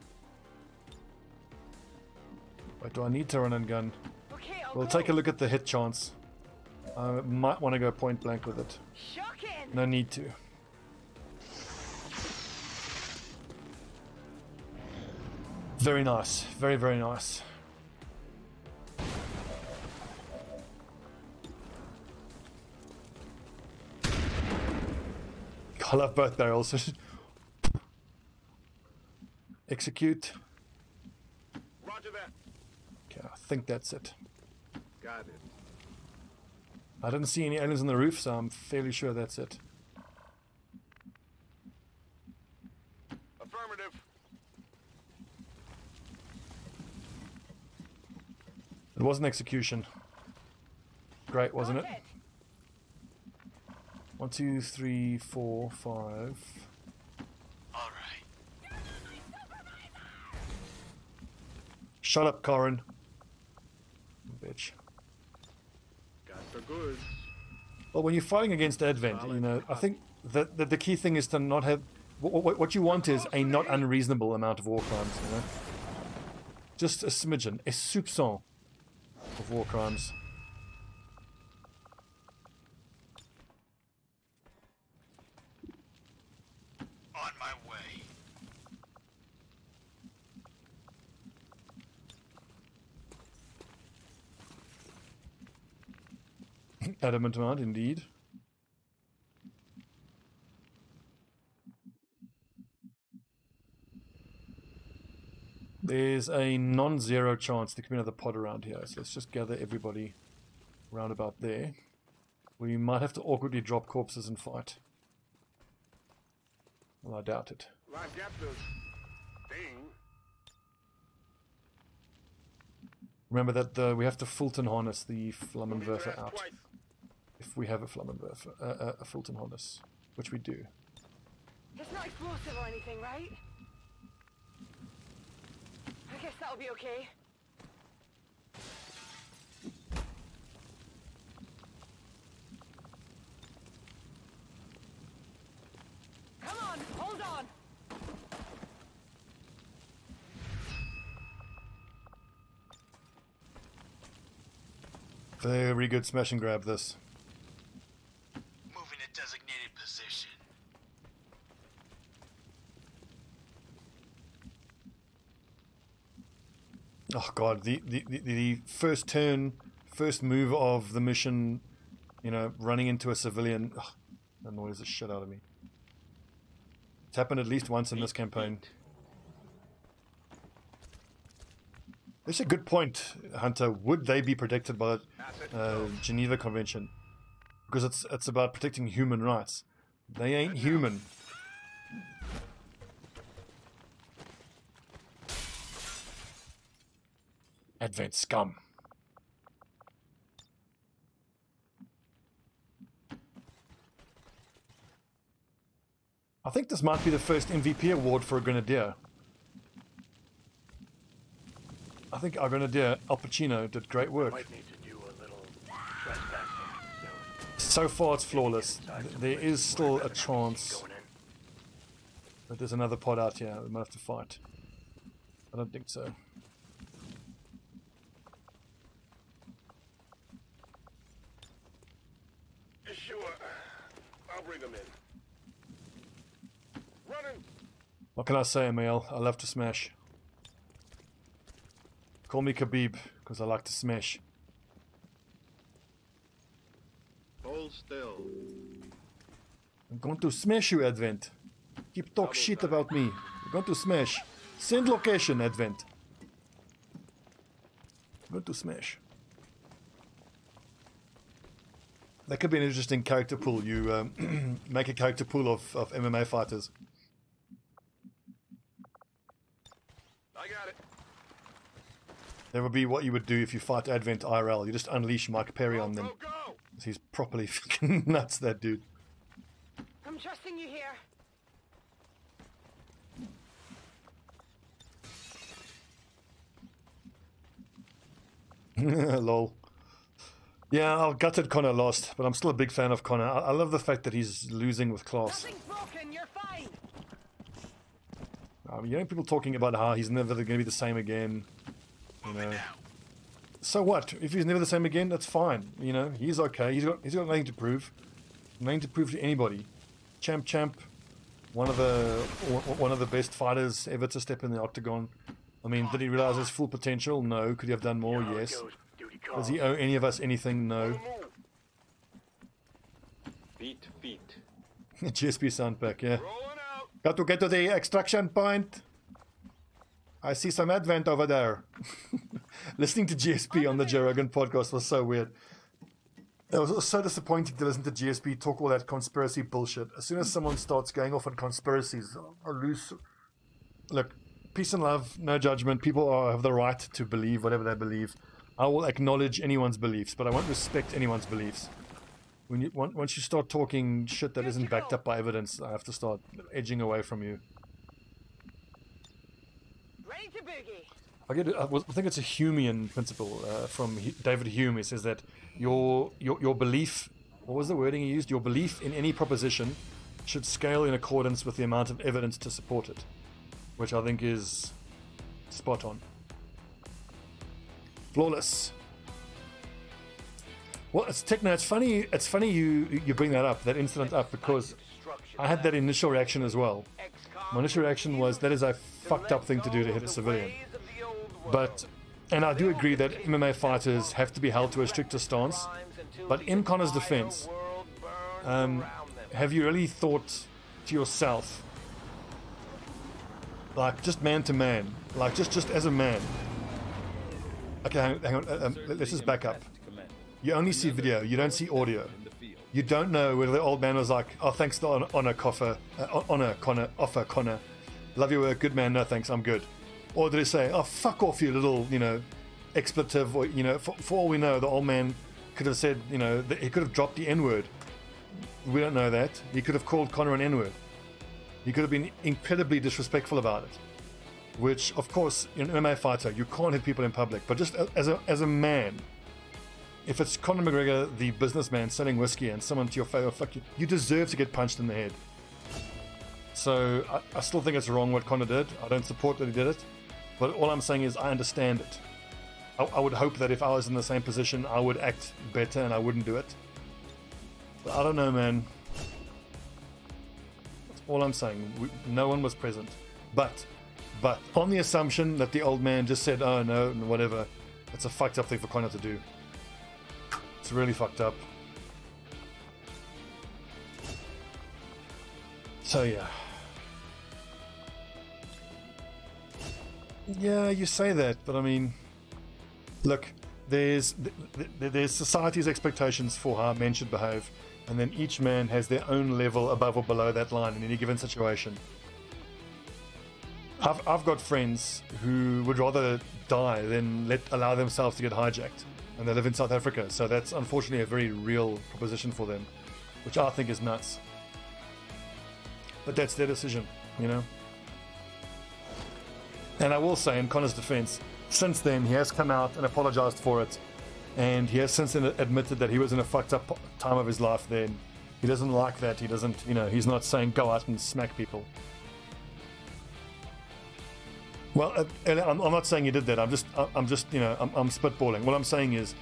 Wait, do I need to run and gun? Okay, We'll take a look at the hit chance. I might want to go point blank with it. Shocking. No need to. Very nice. Very, very nice. I love both barrels. Execute. Roger that. Okay, I think that's it. Got it. I didn't see any aliens on the roof, so I'm fairly sure that's it. Affirmative. It was an execution. Great, wasn't it? 1, 2, 3, 4, 5. All right. Shut up, Corin. Bitch. Got the goods. Well, when you're fighting against Advent, you know, I think that the key thing is to not have... What you want is a not unreasonable amount of war crimes, you know? Just a smidgen, a soupçon of war crimes. On my way. Adamant amount, indeed. There's a non-zero chance there could be another pod around here, so let's just gather everybody round about there. We might have to awkwardly drop corpses and fight. Well, I doubt it. Well, I got the thing. Remember that we have to Fulton harness the Flammenwerfer out. Twice. If we have a Flammenwerfer, a Fulton harness, which we do. It's not explosive or anything, right? I guess that'll be okay. Come on, hold on. Very good smash and grab this. Moving to designated position. Oh god, the first turn, first move of the mission, you know, running into a civilian, ugh, that annoys the shit out of me. It's happened at least once in this campaign. That's a good point, Hunter. Would they be protected by the Geneva Convention? Because it's about protecting human rights. They ain't human. Advent scum. I think this might be the first MVP award for a Grenadier. I think our Grenadier, Al Pacino, did great work. Might need to do a little trespassing. So far it's flawless. There is still a chance Going in. that there's another pod out here we might have to fight. I don't think so. Sure. I'll bring them in. Running. What can I say, Emil? I love to smash. Call me Khabib, because I like to smash. Hold still. I'm going to smash you, Advent. Keep talk shit about me. I'm going to smash. Send location, Advent. I'm going to smash. That could be an interesting character pool. You make a character pool of MMA fighters. I got it. That would be what you would do if you fight Advent IRL. You just unleash Mike Perry on them. Go, go! He's properly fucking nuts, that dude. I'm trusting you here. Lol. Yeah, our gutted Connor lost, but I'm still a big fan of Connor. I love the fact that he's losing with class. Nothing's broken, you're fine. You know, people talking about how he's never going to be the same again. You know. So what? If he's never the same again, that's fine. You know, he's okay. He's got nothing to prove. Nothing to prove to anybody. Champ. One of the best fighters ever to step in the octagon. I mean, did he realize his full potential? No. Could he have done more? Yes. Does he owe any of us anything? No. Feet. GSP sound pack, yeah. Got to get to the extraction point. I see some advent over there. Listening to GSP on the Joe Rogan podcast was so weird. It was so disappointing to listen to GSP talk all that conspiracy bullshit. As soon as someone starts going off on conspiracies, I lose. Look, peace and love, no judgment. People have the right to believe whatever they believe. I will acknowledge anyone's beliefs, but I won't respect anyone's beliefs. Once you start talking shit that isn't backed up by evidence, I have to start edging away from you. Ready to boogie. I think it's a Humean principle from David Hume. He says that your belief, what was the wording he used? Your belief in any proposition should scale in accordance with the amount of evidence to support it, which I think is spot on. Flawless. Well, it's Techno. It's funny. It's funny you bring that incident up, because I had that initial reaction as well. My initial reaction was that is a fucked up thing to do to hit a civilian. And I do agree that MMA fighters have to be held to a stricter stance. But in Connor's defense, have you really thought to yourself, like just man to man, like just as a man? Okay, hang on. Let's just back up. You only see video. You don't see audio. You don't know whether the old man was like, "Oh, thanks to honor, Connor. Love your work, good man. No thanks, I'm good." Or did he say, "Oh, fuck off, you little, expletive"? Or for all we know, the old man could have said, he could have dropped the N-word. We don't know that. He could have called Connor an N-word. He could have been incredibly disrespectful about it. Which, of course, in an MMA fighter, you can't hit people in public. But just as a man, if it's Conor McGregor, the businessman selling whiskey, and someone to your face, oh, fuck you deserve to get punched in the head. So I still think it's wrong what Conor did. I don't support that he did it. But all I'm saying is I understand it. I would hope that if I was in the same position, I would act better and I wouldn't do it. But I don't know, man. That's all I'm saying. No one was present. But on the assumption that the old man just said, "Oh no," and whatever, it's a fucked up thing for Conor to do. It's really fucked up. So yeah. Yeah, you say that, but I mean, look, there's society's expectations for how men should behave, and then each man has their own level above or below that line in any given situation. I've got friends who would rather die than allow themselves to get hijacked, and they live in South Africa, so that's unfortunately a very real proposition for them, which I think is nuts. But that's their decision, And I will say, in Connor's defense, since then he has come out and apologized for it, and he has since then admitted that he was in a fucked up time of his life then. He doesn't like that. He doesn't, he's not saying go out and smack people. Well, I'm not saying he did that. I'm just spitballing. What I'm saying is,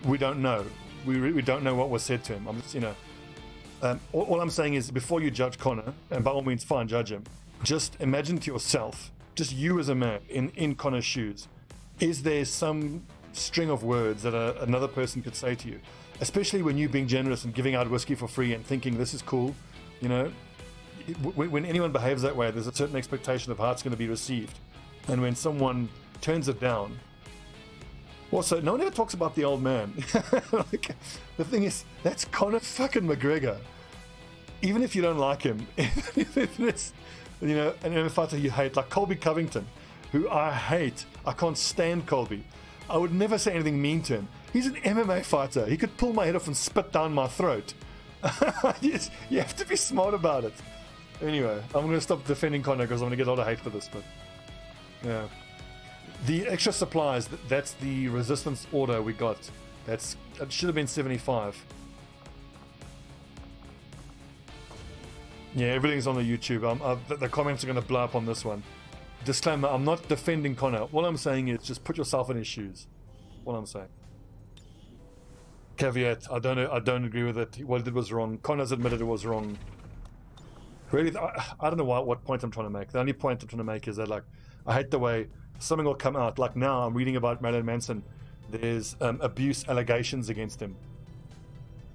we don't know. We don't know what was said to him. I'm just, all I'm saying is, before you judge Connor, and by all means, fine, judge him. Just imagine to yourself, just you as a man in Connor's shoes, is there some string of words that another person could say to you, especially when you being generous and giving out whiskey for free and thinking this is cool, when anyone behaves that way, there's a certain expectation of how it's going to be received. And when someone turns it down, also, no one ever talks about the old man. Like, the thing is, that's Conor fucking McGregor. Even if you don't like him, if it's, an MMA fighter you hate, like Colby Covington, who I hate. I can't stand Colby. I would never say anything mean to him. He's an MMA fighter. He could pull my head off and spit down my throat. You have to be smart about it. Anyway, I'm going to stop defending Conor because I'm going to get a lot of hate for this, but yeah. The extra supplies, that's the resistance order we got. It should have been 75. Yeah, everything's on the YouTube. The comments are going to blow up on this one. disclaimer, I'm not defending Connor. All I'm saying is just put yourself in his shoes. What I'm saying. Caveat, I don't agree with it. What he did was wrong. Connor's admitted it was wrong. Really, I don't know what point I'm trying to make. The only point I'm trying to make is that, like, I hate the way something will come out. Like now, I'm reading about Marilyn Manson. There's abuse allegations against him.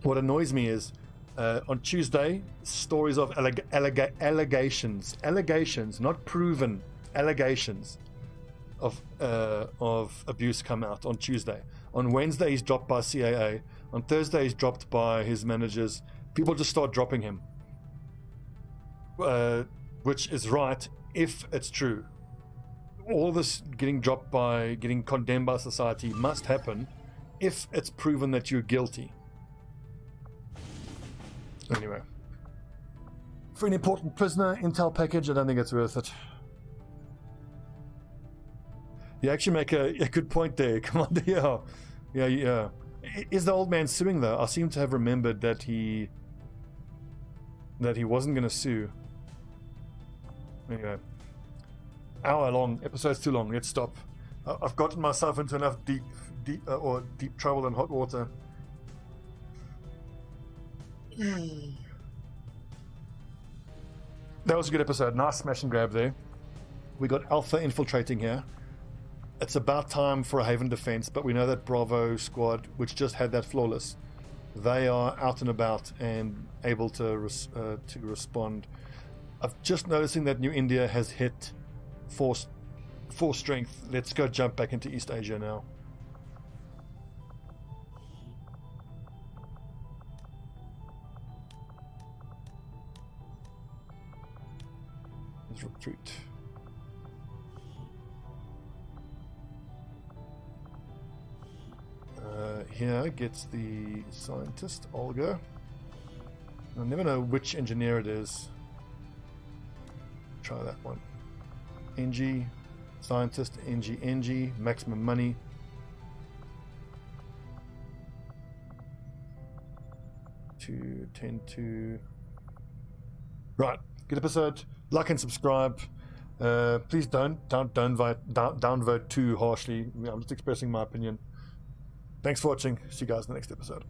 What annoys me is on Tuesday, stories of allegations, not proven, allegations of abuse come out on Tuesday. On Wednesday, he's dropped by CAA. On Thursday, he's dropped by his managers. People just start dropping him, which is right if it's true. All this getting condemned by society must happen if it's proven that you're guilty. Anyway, for an important prisoner intel package, I don't think it's worth it. You actually make a good point there. Come on, yeah. Is the old man suing though? I seem to have remembered that he wasn't going to sue. Anyway, hour long. Episode's too long. Let's stop. I've gotten myself into enough deep trouble and hot water. That was a good episode. Nice smash and grab there. We got Alpha infiltrating here. It's about time for a Haven defense, but we know that Bravo squad, which just had that flawless, they are out and about and able to respond. I'm just noticing that New India has hit 4 strength. Let's go jump back into East Asia now. Let's retreat. Here gets the scientist, Olga. I never know which engineer it is. Try that one. NG, scientist, NG, maximum money. To 10 Right, good episode. Like and subscribe. Please don't downvote too harshly. I'm just expressing my opinion. Thanks for watching. See you guys in the next episode.